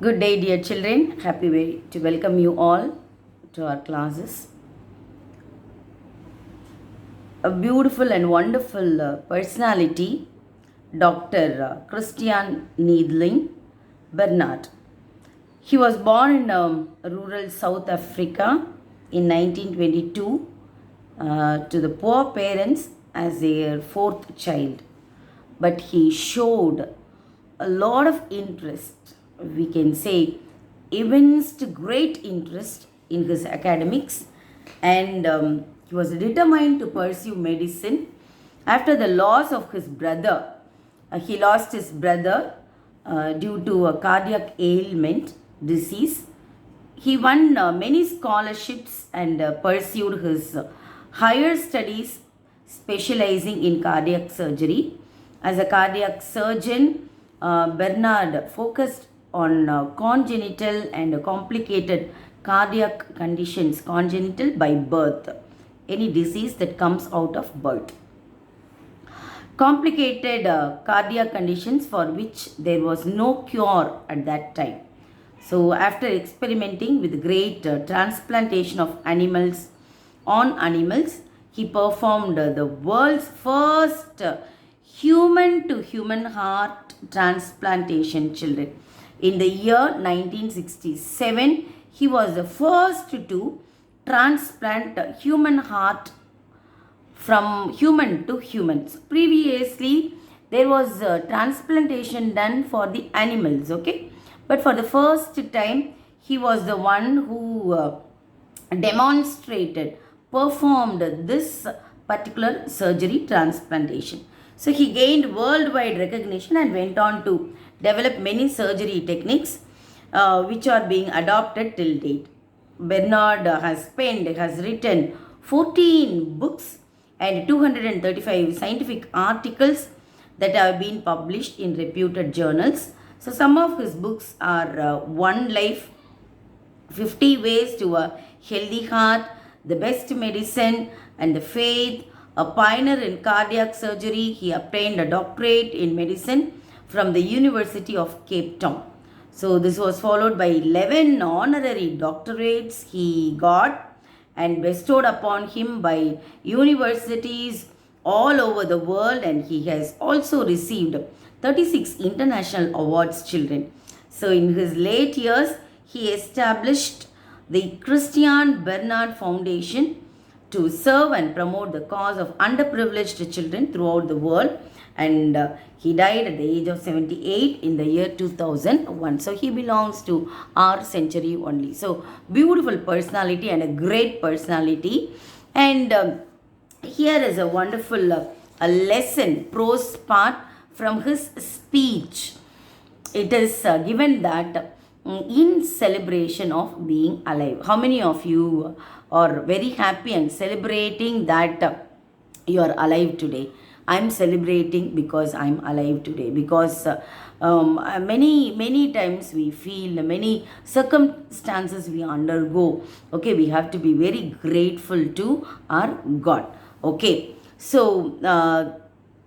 Good day, dear children. To welcome you all to our classes. A beautiful and wonderful personality, Dr. Christian Needling Bernard. He was born in rural South Africa in 1922 to the poor parents as their fourth child. But he showed a lot of interest, we can say, evinced great interest in his academics, and he was determined to pursue medicine. After the loss of his brother, he lost his brother due to a cardiac ailment disease. He won many scholarships and pursued his higher studies, specializing in cardiac surgery. As a cardiac surgeon, Bernard focused on congenital and complicated cardiac conditions, congenital by birth, any disease that comes out of birth. Complicated cardiac conditions for which there was no cure at that time. So, after experimenting with great transplantation of animals on animals, he performed the world's first human to human heart transplantation, children. In the year 1967, he was the first to transplant human heart from human to humans. Previously, there was transplantation done for the animals, okay? But for the first time, he was the one who performed this particular surgery transplantation. So he gained worldwide recognition and went on to develop many surgery techniques which are being adopted till date. Bernard has written 14 books and 235 scientific articles that have been published in reputed journals. So some of his books are One Life, 50 Ways to a Healthy Heart, The Best Medicine and the Faith, a pioneer in cardiac surgery. He obtained a doctorate in medicine from the University of Cape Town. So this was followed by 11 honorary doctorates he got and bestowed upon him by universities all over the world, and he has also received 36 international awards, children. So in his late years, he established the Christian Bernard Foundation to serve and promote the cause of underprivileged children throughout the world, and he died at the age of 78 in the year 2001. So he belongs to our century only. So beautiful personality and a great personality. And here is a wonderful a lesson, prose part from his speech. It is given that in celebration of being alive. How many of you are very happy and celebrating that you are alive today? I'm celebrating because I'm alive today, because many times we feel, many circumstances we undergo. Okay, we have to be very grateful to our God. Okay, so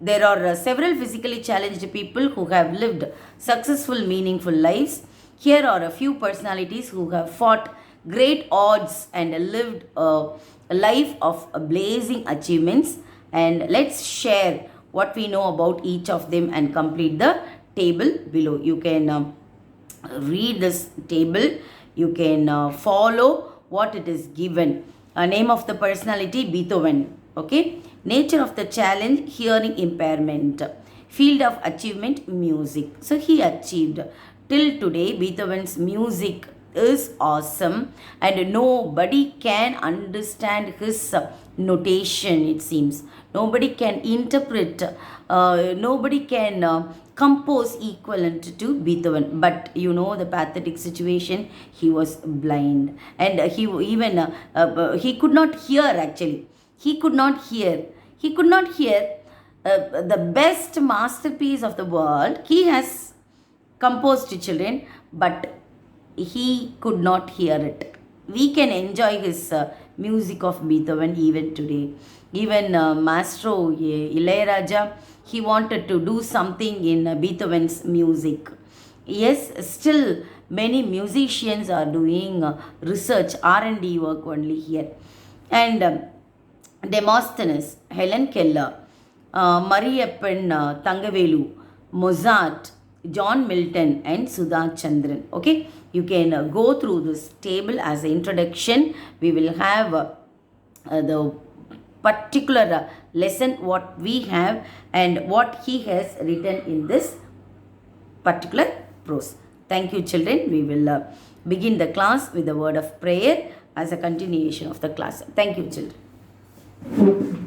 there are several physically challenged people who have lived successful, meaningful lives. Here are a few personalities who have fought great odds and lived a life of blazing achievements. And let's share what we know about each of them and complete the table below. You can read this table. You can follow what it is given. Name of the personality, Beethoven. Okay. Nature of the challenge, hearing impairment. Field of achievement, music. So he achieved. Till today, Beethoven's music is awesome and nobody can understand his notation, it seems. Nobody can interpret, nobody can compose equivalent to Beethoven. But you know the pathetic situation, he was blind and he could not hear actually. He could not hear. He could not hear the best masterpiece of the world. He has composed to children, but he could not hear it. We can enjoy his music of Beethoven even today. Even Maestro Ilayaraja, he wanted to do something in Beethoven's music. Yes, still many musicians are doing research, R&D work only here. And Demosthenes, Helen Keller, Mariyappan Thangavelu, Mozart, John Milton, and Sudha Chandran. Okay, you can go through this table as an introduction. We will have the particular lesson what we have and what he has written in this particular prose. Thank you, children. We will begin the class with a word of prayer as a continuation of the class. Thank you, children.